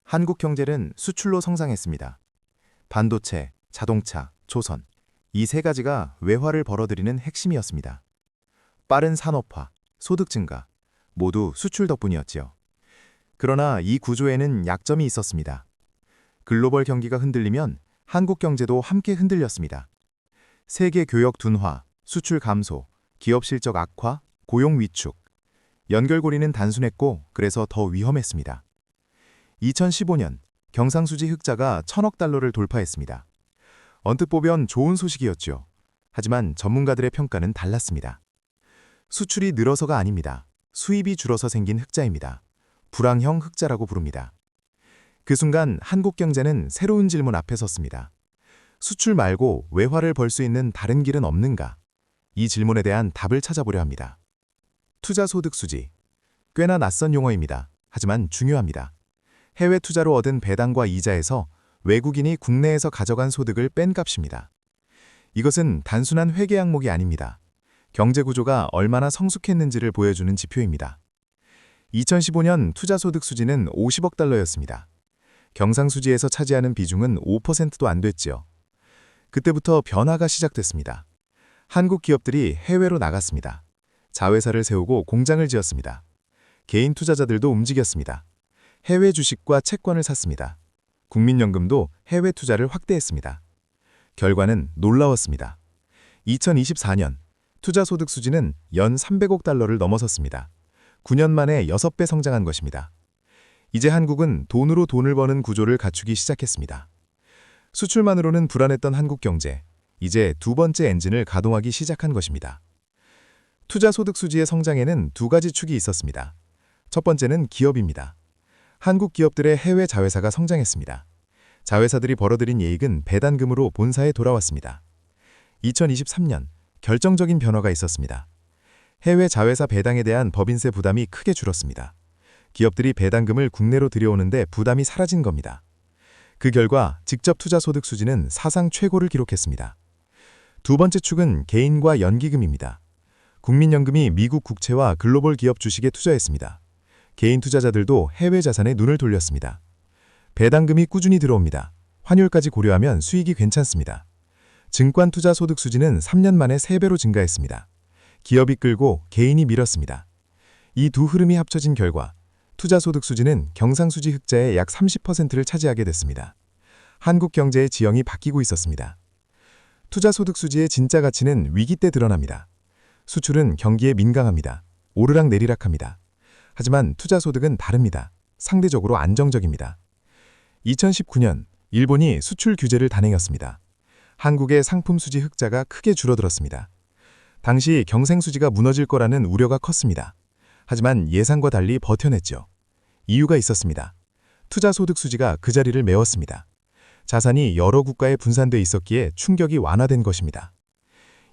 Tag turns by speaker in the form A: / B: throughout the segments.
A: 한국 경제는 수출로 성장했습니다. 반도체, 자동차, 조선, 이 세 가지가 외화를 벌어들이는 핵심이었습니다. 빠른 산업화, 소득 증가, 모두 수출 덕분이었지요. 그러나 이 구조에는 약점이 있었습니다. 글로벌 경기가 흔들리면 한국 경제도 함께 흔들렸습니다. 세계 교역 둔화, 수출 감소, 기업 실적 악화, 고용 위축. 연결고리는 단순했고 그래서 더 위험했습니다. 2015년 경상수지 흑자가 1,000억 달러를 돌파했습니다. 언뜻 보면 좋은 소식이었죠. 하지만 전문가들의 평가는 달랐습니다. 수출이 늘어서가 아닙니다. 수입이 줄어서 생긴 흑자입니다. 불황형 흑자라고 부릅니다. 그 순간 한국 경제는 새로운 질문 앞에 섰습니다. 수출 말고 외화를 벌 수 있는 다른 길은 없는가? 이 질문에 대한 답을 찾아보려 합니다. 투자소득수지. 꽤나 낯선 용어입니다. 하지만 중요합니다. 해외 투자로 얻은 배당과 이자에서 외국인이 국내에서 가져간 소득을 뺀 값입니다. 이것은 단순한 회계 항목이 아닙니다. 경제 구조가 얼마나 성숙했는지를 보여주는 지표입니다. 2015년 투자소득 수지는 50억 달러였습니다. 경상수지에서 차지하는 비중은 5%도 안 됐지요. 그때부터 변화가 시작됐습니다. 한국 기업들이 해외로 나갔습니다. 자회사를 세우고 공장을 지었습니다. 개인 투자자들도 움직였습니다. 해외 주식과 채권을 샀습니다. 국민연금도 해외 투자를 확대했습니다. 결과는 놀라웠습니다. 2024년 투자소득 수지는 연 300억 달러를 넘어섰습니다. 9년 만에 6배 성장한 것입니다. 이제 한국은 돈으로 돈을 버는 구조를 갖추기 시작했습니다. 수출만으로는 불안했던 한국 경제, 이제 두 번째 엔진을 가동하기 시작한 것입니다. 투자소득 수지의 성장에는 두 가지 축이 있었습니다. 첫 번째는 기업입니다. 한국 기업들의 해외 자회사가 성장했습니다. 자회사들이 벌어들인 이익은 배당금으로 본사에 돌아왔습니다. 2023년 결정적인 변화가 있었습니다. 해외 자회사 배당에 대한 법인세 부담이 크게 줄었습니다. 기업들이 배당금을 국내로 들여오는데 부담이 사라진 겁니다. 그 결과 직접 투자 소득 수지는 사상 최고를 기록했습니다. 두 번째 축은 개인과 연기금입니다. 국민연금이 미국 국채와 글로벌 기업 주식에 투자했습니다. 개인 투자자들도 해외 자산에 눈을 돌렸습니다. 배당금이 꾸준히 들어옵니다. 환율까지 고려하면 수익이 괜찮습니다. 증권 투자 소득 수지는 3년 만에 3배로 증가했습니다. 기업이 끌고 개인이 밀었습니다. 이 두 흐름이 합쳐진 결과 투자 소득 수지는 경상수지 흑자의 약 30%를 차지하게 됐습니다. 한국 경제의 지형이 바뀌고 있었습니다. 투자 소득 수지의 진짜 가치는 위기 때 드러납니다. 수출은 경기에 민감합니다. 오르락 내리락합니다. 하지만 투자 소득은 다릅니다. 상대적으로 안정적입니다. 2019년 일본이 수출 규제를 단행했습니다. 한국의 상품 수지 흑자가 크게 줄어들었습니다. 당시 경생 수지가 무너질 거라는 우려가 컸습니다. 하지만 예상과 달리 버텨냈죠. 이유가 있었습니다. 투자 소득 수지가 그 자리를 메웠습니다. 자산이 여러 국가에 분산돼 있었기에 충격이 완화된 것입니다.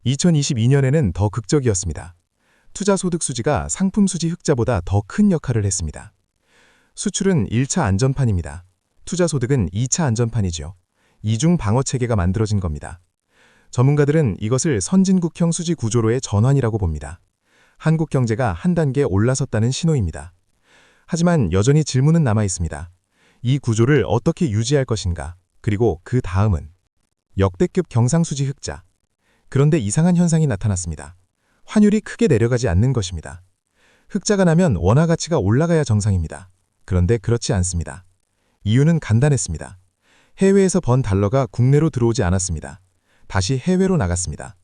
A: 2022년에는 더 극적이었습니다. 투자 소득 수지가 상품 수지 흑자보다 더 큰 역할을 했습니다. 수출은 1차 안전판입니다. 투자 소득은 2차 안전판이죠. 이중 방어 체계가 만들어진 겁니다. 전문가들은 이것을 선진국형 수지 구조로의 전환이라고 봅니다. 한국 경제가 한 단계 올라섰다는 신호입니다. 하지만 여전히 질문은 남아 있습니다. 이 구조를 어떻게 유지할 것인가? 그리고 그 다음은 역대급 경상수지 흑자. 그런데 이상한 현상이 나타났습니다. 환율이 크게 내려가지 않는 것입니다. 흑자가 나면 원화 가치가 올라가야 정상입니다. 그런데 그렇지 않습니다. 이유는 간단했습니다. 해외에서 번 달러가 국내로 들어오지 않았습니다. 다시 해외로 나갔습니다.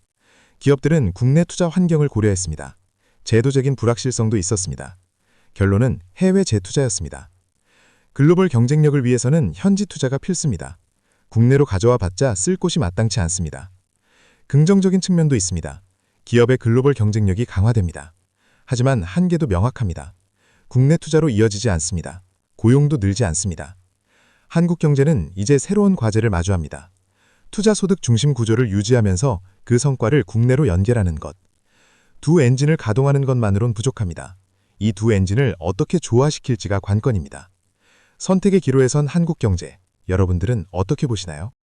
A: 기업들은 국내 투자 환경을 고려했습니다. 제도적인 불확실성도 있었습니다. 결론은 해외 재투자였습니다. 글로벌 경쟁력을 위해서는 현지 투자가 필수입니다. 국내로 가져와 봤자 쓸 곳이 마땅치 않습니다. 긍정적인 측면도 있습니다. 기업의 글로벌 경쟁력이 강화됩니다. 하지만 한계도 명확합니다. 국내 투자로 이어지지 않습니다. 고용도 늘지 않습니다. 한국 경제는 이제 새로운 과제를 마주합니다. 투자 소득 중심 구조를 유지하면서 그 성과를 국내로 연결하는 것. 두 엔진을 가동하는 것만으론 부족합니다. 이 두 엔진을 어떻게 조화시킬지가 관건입니다. 선택의 기로에 선 한국 경제, 여러분들은 어떻게 보시나요?